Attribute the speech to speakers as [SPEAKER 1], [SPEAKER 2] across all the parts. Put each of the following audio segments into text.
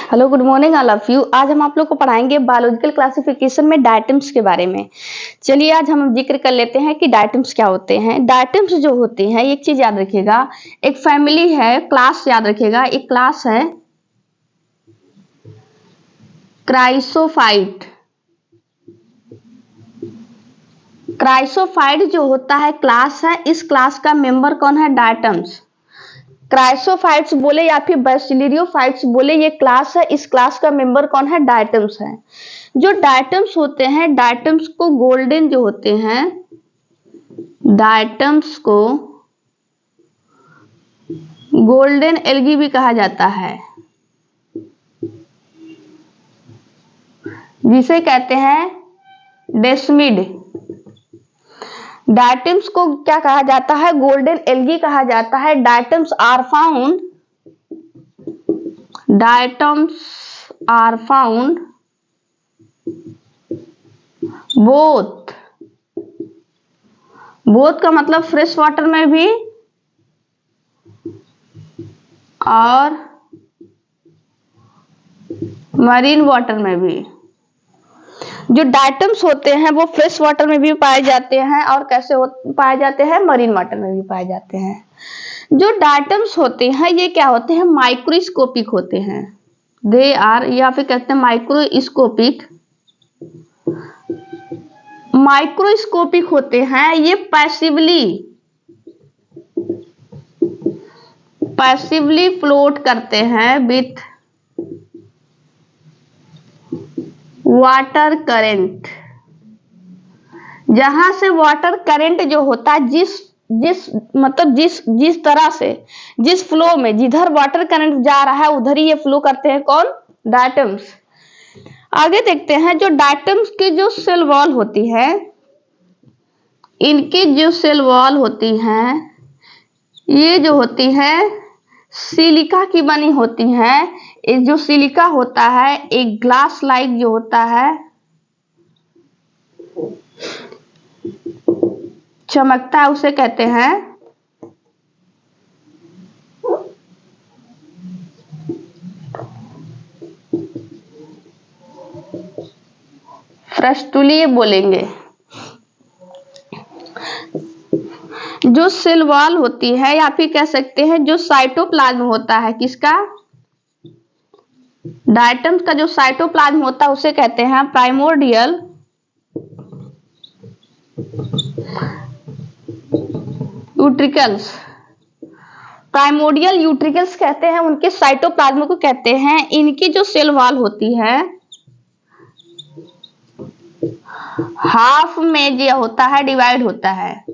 [SPEAKER 1] Hello, good morning all of you. आज हम आप लोग को पढ़ाएंगे बायोलॉजिकल क्लासिफिकेशन में डायटम्स के बारे में। चलिए आज हम जिक्र कर लेते हैं कि डायटम्स क्या होते हैं। डायटम्स जो होते हैं, एक चीज याद रखिएगा, एक फैमिली है, क्लास याद रखिएगा, एक क्लास है क्राइसोफाइट। क्राइसोफाइट जो होता है क्लास है, इस क्लास का मेंबर कौन है? डायटम्स। क्राइसोफाइट्स बोले या फिर बैसिलियोफाइट्स बोले, ये क्लास है, इस क्लास का मेंबर कौन है? डायटम्स है। जो डायटम्स होते हैं, डायटम्स को गोल्डन जो होते हैं, डायटम्स को गोल्डन एल्गी भी कहा जाता है, जिसे कहते हैं डेस्मिड। डायटम्स को क्या कहा जाता है? गोल्डन एल्गी कहा जाता है। डायटम्स आर फाउंड बोथ का मतलब फ्रेश वाटर में भी और मरीन वाटर में भी। जो डायटम्स होते हैं वो फ्रेश वाटर में भी पाए जाते हैं और कैसे पाए जाते हैं? मरीन वाटर में भी पाए जाते हैं। जो डायटम्स होते हैं ये क्या होते हैं? माइक्रोस्कोपिक होते हैं। दे आर, या फिर कहते हैं माइक्रोस्कोपिक होते हैं। ये पैसिवली फ्लोट करते हैं विथ वाटर करंट। जहां से वाटर करंट जो होता है, जिस तरह से, जिस फ्लो में, जिधर वाटर करंट जा रहा है उधर ही ये फ्लो करते हैं। कौन? डायटम्स। आगे देखते हैं, जो डायटम्स की जो सेल वॉल होती है, इनकी जो सेल वॉल होती है, ये जो होती है सिलिका की बनी होती है। ये जो सिलिका होता है एक ग्लास लाइक जो होता है, चमकता है, उसे कहते हैं फ्रस्टुली बोलेंगे। जो सेल वॉल होती है या फिर कह सकते हैं जो साइटोप्लाज्म होता है, किसका? डायटम्स का जो साइटोप्लाज्म होता है उसे कहते हैं प्राइमोर्डियल यूट्रिकल्स। प्राइमोर्डियल यूट्रिकल्स कहते हैं, उनके साइटोप्लाज्म को कहते हैं। इनकी जो सेल वॉल होती है हाफ में जो होता है डिवाइड होता है।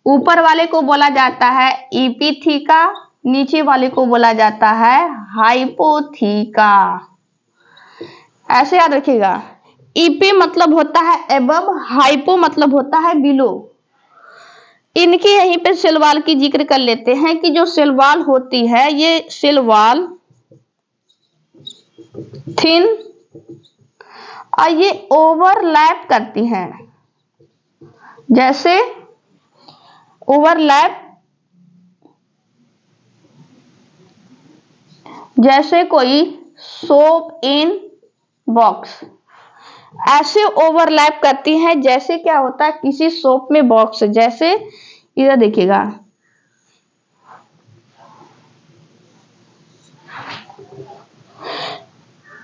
[SPEAKER 1] ऊपर वाले को बोला जाता है इपिथीका, नीचे वाले को बोला जाता है हाइपोथीका। ऐसे याद रखिएगा, ईपी मतलब होता है एबव, हाइपो मतलब होता है बिलो। इनकी यहीं पे सेल वॉल की जिक्र कर लेते हैं कि जो सेल वॉल होती है, ये सेल वॉल थिन और ये ओवरलैप करती हैं। जैसे ओवरलैप, जैसे कोई सोप इन बॉक्स, ऐसे ओवरलैप करती हैं। जैसे क्या होता है? किसी सोप में बॉक्स, जैसे इधर देखिएगा,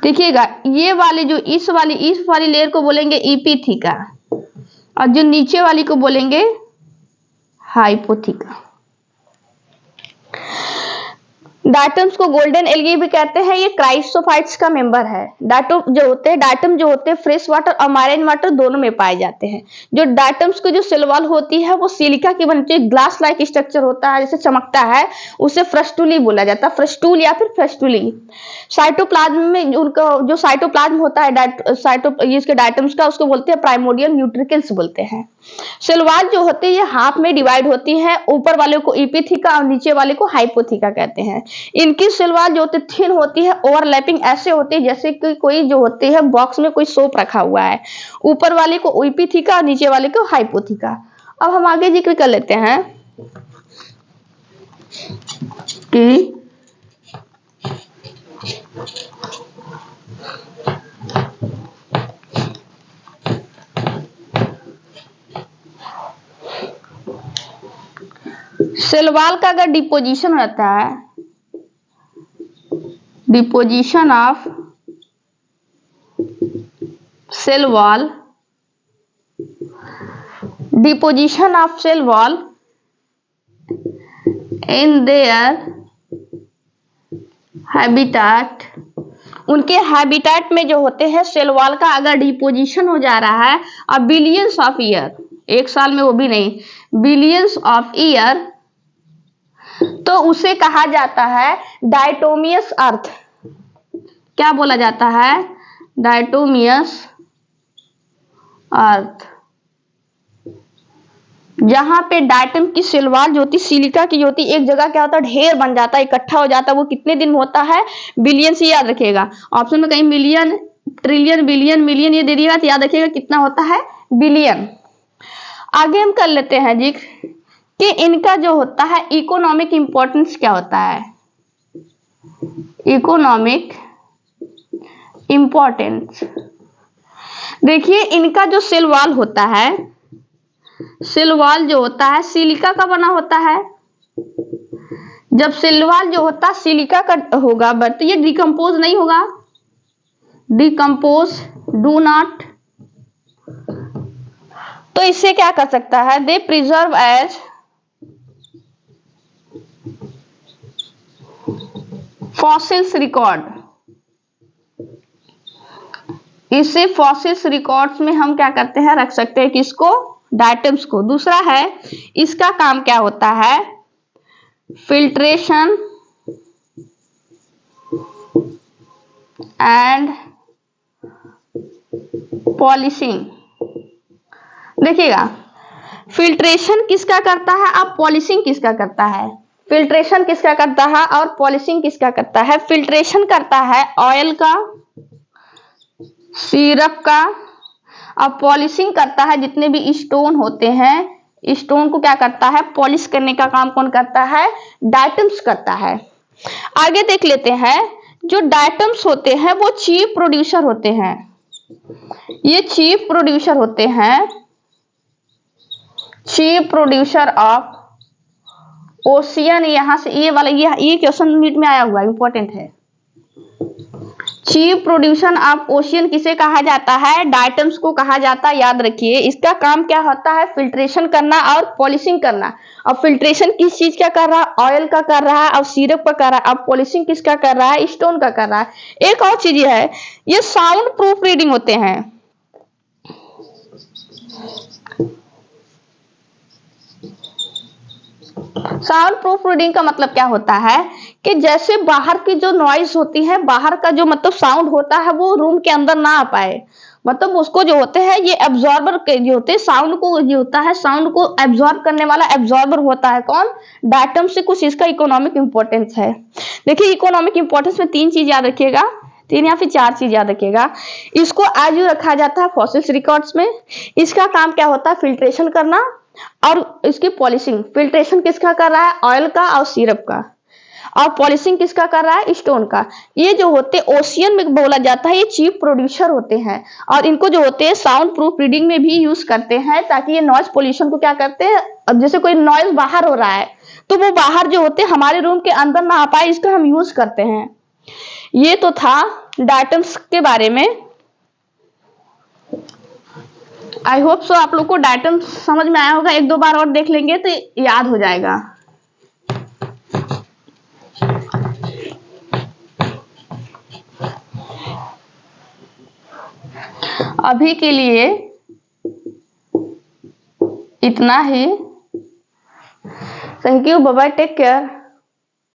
[SPEAKER 1] देखिएगा ये वाली जो इस वाली लेयर को बोलेंगे इपिथीका और जो नीचे वाली को बोलेंगे हाइपोथीका। डायटम्स को गोल्डन एल्गी भी कहते हैं। ये क्राइसोफाइट्स का मेंबर है। डायटम जो होते हैं फ्रेश वाटर और मैरीन वाटर दोनों में पाए जाते हैं। जो डायटम्स की जो सेल वॉल होती है वो सिलिका की बनती है, ग्लास लाइक स्ट्रक्चर होता है, जैसे चमकता है, उसे फ्रस्टुली बोला जाता है। फ्रस्टूल या फिर फ्रस्टुली। साइटोप्लाज्म में उनका जो साइटोप्लाज्म होता है इसके डायटम्स का, उसको बोलते हैं प्राइमोर्डियल न्यूट्रिकल्स बोलते हैं। सेल वॉल जो होती है ये हाफ में डिवाइड होती है। ऊपर वाले को इपिथीका और नीचे वाले को हाइपोथीका कहते हैं। इनकी सेल वॉल जो होती है थिन होती है, ओवरलैपिंग ऐसे होती है जैसे कि कोई जो होती है बॉक्स में कोई सोप रखा हुआ है। ऊपर वाले को इपिथीका और नीचे वाले को हाइपोथीका। अब हम आगे जिक्र कर लेते हैं कि सेल वॉल का अगर डिपोजिशन रहता है, deposition of cell wall, deposition of cell wall in their habitat, उनके हैबिटेट में जो होते हैं सेल वॉल का अगर डिपोजिशन हो जा रहा है और बिलियंस ऑफ ईयर, एक साल में वो भी नहीं, बिलियंस ऑफ ईयर, तो उसे कहा जाता है डायटोमियस अर्थ। क्या बोला जाता है? डायटोमियस अर्थ। जहां पे डायटम की सेल वॉल जो होती, सिलिका की जो होती, एक जगह क्या होता है, ढेर बन जाता है, इकट्ठा हो जाता है। वो कितने दिन में होता है? बिलियन से याद रखिएगा। ऑप्शन में कहीं मिलियन, ट्रिलियन, बिलियन, मिलियन ये दे दिएगा तो याद रखिएगा कितना होता है? बिलियन। आगे हम कर लेते हैं जी कि इनका जो होता है इकोनॉमिक इंपॉर्टेंस क्या होता है। इकोनॉमिक इंपॉर्टेंस, देखिए इनका जो सेल वॉल होता है, सेल वॉल जो होता है सिलिका का बना होता है। जब सेल वॉल जो होता है सिलिका का होगा बट ये डिकम्पोज नहीं होगा, डिकम्पोज डू नॉट, तो इससे क्या कर सकता है? दे प्रिजर्व एज फॉसिल्स रिकॉर्ड, इसे फॉसिल्स रिकॉर्ड्स में हम क्या करते हैं? रख सकते हैं किसको? डायटम्स को। दूसरा है इसका काम क्या होता है? Filtration and polishing. देखिएगा फिल्ट्रेशन किसका करता है और पॉलिशिंग किसका करता है? फिल्ट्रेशन किसका करता है और पॉलिशिंग किसका करता है? फिल्ट्रेशन करता है ऑयल का, सिरप का, और पॉलिशिंग करता है जितने भी स्टोन होते हैं, स्टोन को क्या करता है? पॉलिश करने का काम कौन करता है? डायटम्स करता है। आगे देख लेते हैं, जो डायटम्स होते हैं वो चीफ प्रोड्यूसर होते हैं। ये चीफ प्रोड्यूसर होते हैं, चीफ प्रोड्यूसर ऑफ ओशियन। यहां से ये वाला ये क्वेश्चन नीट में आया हुआ है, इंपॉर्टेंट है। चीफ प्रोड्यूसर ऑफ ओशियन किसे कहा जाता है? डायटम्स को कहा जाता है। याद रखिए इसका काम क्या होता है? फिल्ट्रेशन करना और पॉलिशिंग करना। और फिल्ट्रेशन किस चीज का कर रहा है? ऑयल का कर रहा है और सिरप का कर रहा है। अब पॉलिशिंग किसका कर रहा है? स्टोन का कर रहा है। एक और चीज है, ये साउंड प्रूफ रीडिंग होते हैं। साउंड प्रूफ रीडिंग का मतलब क्या होता है कि जैसे बाहर की जो नॉइज होती है, बाहर का जो मतलब साउंड होता है वो रूम के अंदर ना आ पाए, मतलब उसको जो होते हैं ये एब्जॉर्बर के जो होते हैं, साउंड को जो होता है साउंड को एब्जॉर्ब करने वाला एब्जॉर्बर होता है कौन? डायटम से कुछ इसका इकोनॉमिक इंपॉर्टेंस है। देखिए इकोनॉमिक इंपॉर्टेंस में 3 चीज याद रखिएगा, 3 या फिर 4 चीज याद रखिएगा। इसको एज यू रखा जाता है फॉसिल्स रिकॉर्ड्स में। इसका काम क्या होता है? फिल्ट्रेशन करना और इसकी पॉलिशिंग। फिल्ट्रेशन किसका कर रहा है? ऑयल का और सिरप का। और पॉलिशिंग किसका कर रहा है? स्टोन का। ये जो होते ओशियन में बोला जाता है ये चीफ प्रोड्यूसर होते हैं और इनको जो होते हैं साउंड प्रूफ रीडिंग में भी यूज करते हैं ताकि ये नॉइज पोल्यूशन को क्या करते हैं, अब जैसे कोई नॉइज बाहर हो रहा है तो वो बाहर जो होते हैं हमारे रूम के अंदर ना आ पाए, इसका हम यूज करते हैं। ये तो था डायटम्स के बारे में। आई होप सो आप लोग को डायटम समझ में आया होगा। 1-2 बार और देख लेंगे तो याद हो जाएगा। अभी के लिए इतना ही। Thank you, bye bye, take care.